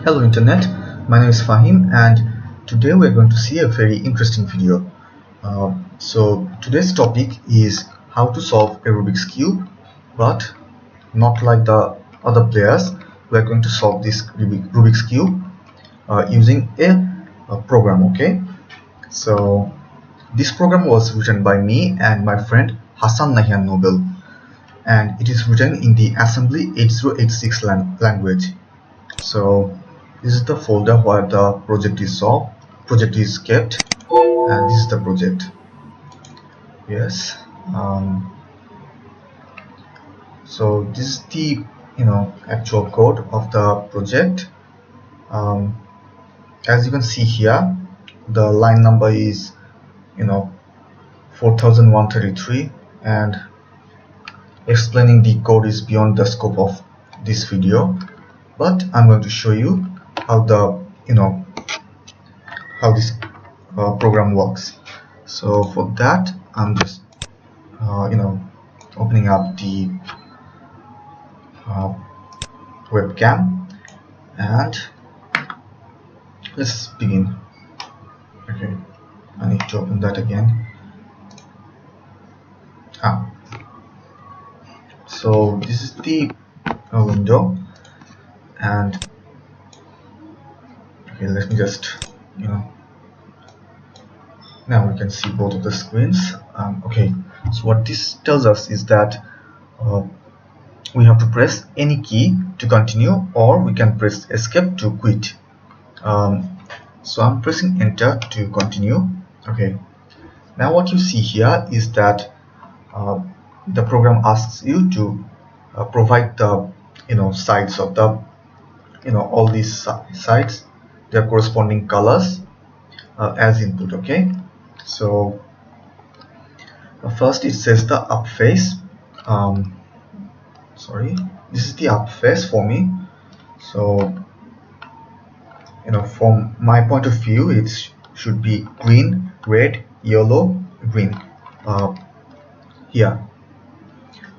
Hello Internet, my name is Fahim and today we are going to see a very interesting video. So today's topic is how to solve a Rubik's Cube, but not like the other players. We are going to solve this Rubik's Cube using a program, okay? So this program was written by me and my friend Hassan Nahian Nobel, and it is written in the assembly 8086 language. So this is the folder where the project is kept, and this is the project. Yes. So this is the actual code of the project. As you can see here, the line number is 4133, and explaining the code is beyond the scope of this video, but I'm going to show you how the how this program works. So for that, I'm just opening up the webcam, and let's begin. Okay, I need to open that again. So this is the window, and okay, let me just now we can see both of the screens. Okay, so what this tells us is that we have to press any key to continue, or we can press escape to quit. So I'm pressing enter to continue. Okay, now what you see here is that the program asks you to provide the sides of the all these sides, their corresponding colors as input. Okay, so first it says the up face. Sorry, this is the up face for me. So from my point of view, it should be green, red, yellow, green. Here,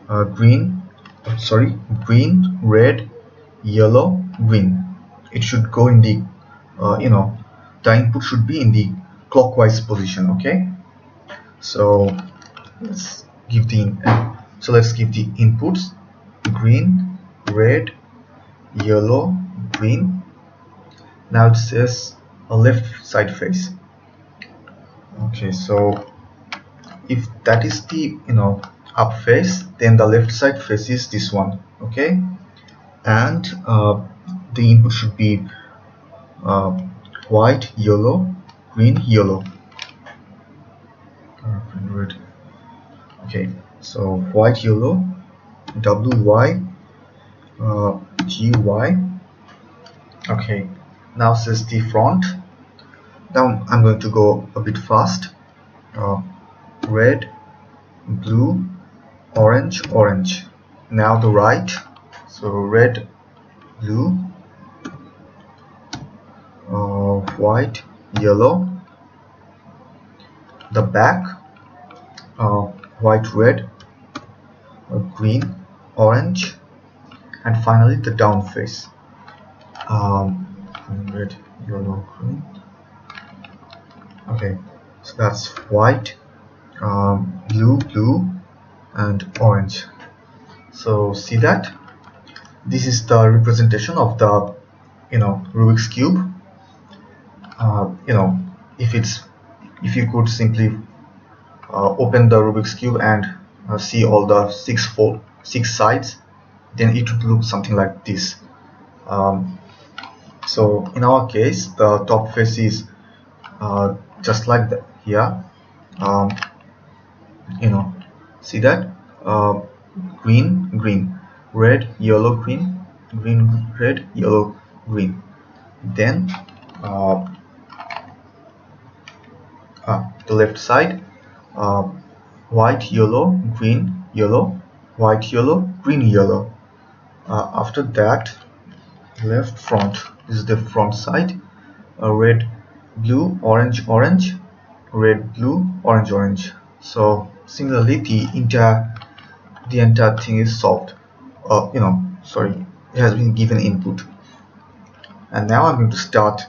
green, red, yellow, green. It should go in the the input should be in the clockwise position. Okay, so let's give the inputs: green, red, yellow, green. Now it says a left side face. Okay, so if that is the up face, then the left side face is this one. Okay, and the input should be white, yellow, green, yellow, red. Okay, so white, yellow, WY, GY. Okay, now says the front. Now I'm going to go a bit fast. Red, blue, orange, orange. Now the right. So red, blue, white, yellow. The back, white, red, green, orange, and finally the down face. Red, yellow, green. Okay, so that's white, blue, blue, and orange. So see that this is the representation of the Rubik's cube. If you could simply open the Rubik's cube and see all the six sides, then it would look something like this. So in our case, the top face is just like that here. See that green, green, red, yellow, green, green, red, yellow, green. Then the left side, white, yellow, green, yellow, white, yellow, green, yellow. After that, left front, this is the front side, red, blue, orange, orange, red, blue, orange, orange. So similarly, the entire thing is solved. It has been given input. And now I'm going to start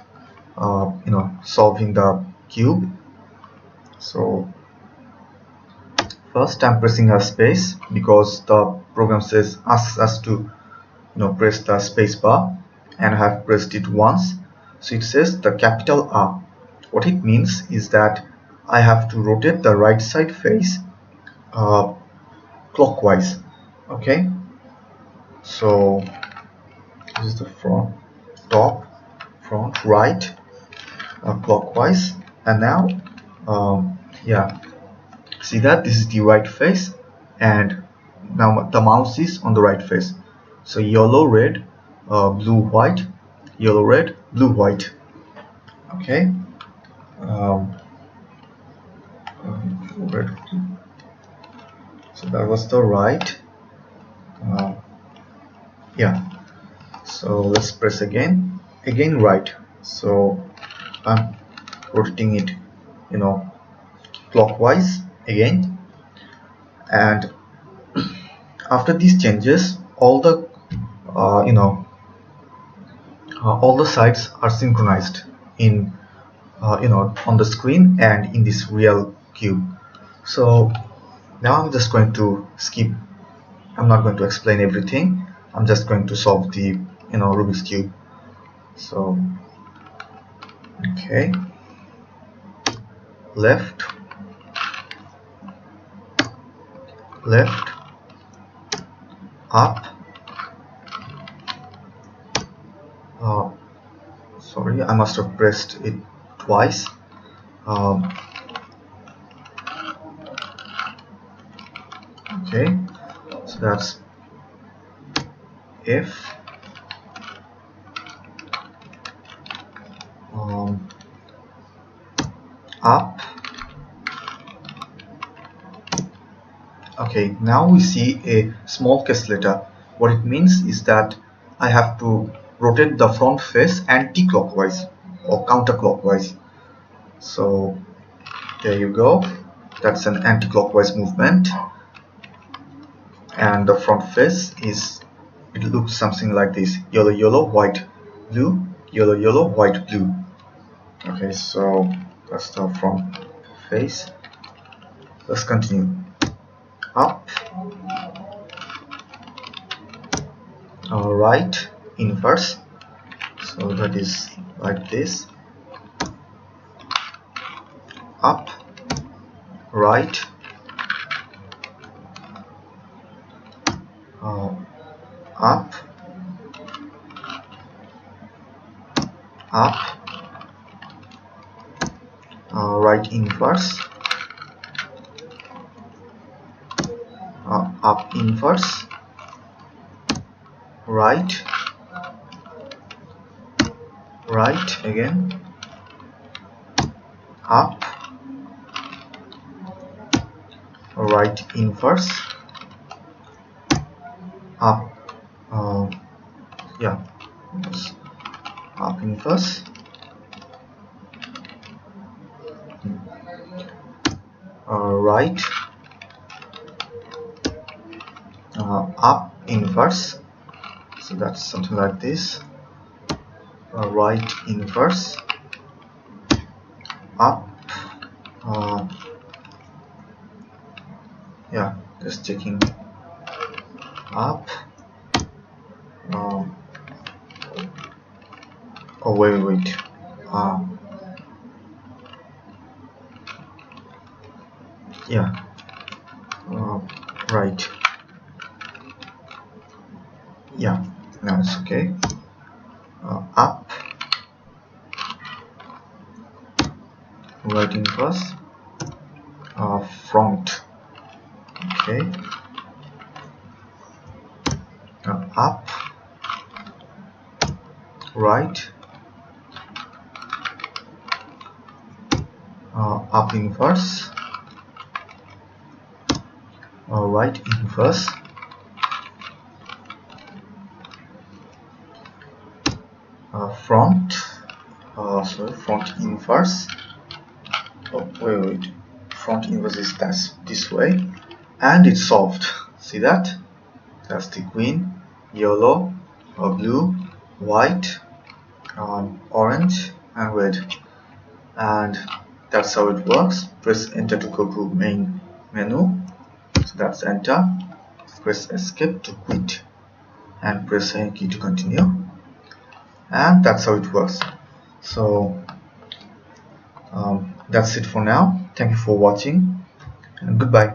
solving the cube. So first I'm pressing a space because the program asks us to press the space bar, and I have pressed it once. So it says the capital R. What it means is that I have to rotate the right side face clockwise. Okay, so this is the top, front, right, clockwise. And now yeah, see that this is the right face, and now the mouse is on the right face. So yellow, red, blue, white, yellow, red, blue, white. Okay, red, blue. So that was the right. Yeah, so let's press again right. So I'm rotating it clockwise again, and after these changes all the all the sides are synchronized in on the screen and in this real cube. So now I'm just going to skip. I'm not going to explain everything. I'm just going to solve the Rubik's cube. So okay, left, up, sorry, I must have pressed it twice. Okay, so that's F, up. Okay, now we see a small case letter. What it means is that I have to rotate the front face anti-clockwise or counterclockwise. So there you go, that's an anti-clockwise movement, and the front face it looks something like this: yellow, yellow, white, blue, yellow, yellow, white, blue. Okay, so that's the front face. Let's continue. Up, right, inverse, so that is like this. Up, right, up, right inverse, up inverse, right again, up, right inverse, up, yeah, up inverse, right, up inverse, so that's something like this. Right inverse, up, yeah, just checking, up, oh wait, yeah, right, yeah, now it's okay. Up, right inverse, front, okay, up, right, up inverse, right inverse, front, front inverse. Oh wait, front inverse is this way, and it's solved. See that? That's the green, yellow, blue, white, orange and red, and that's how it works. Press enter to go to main menu, so that's enter. Press escape to quit and press any key to continue, and that's how it works. So that's it for now. Thank you for watching and goodbye.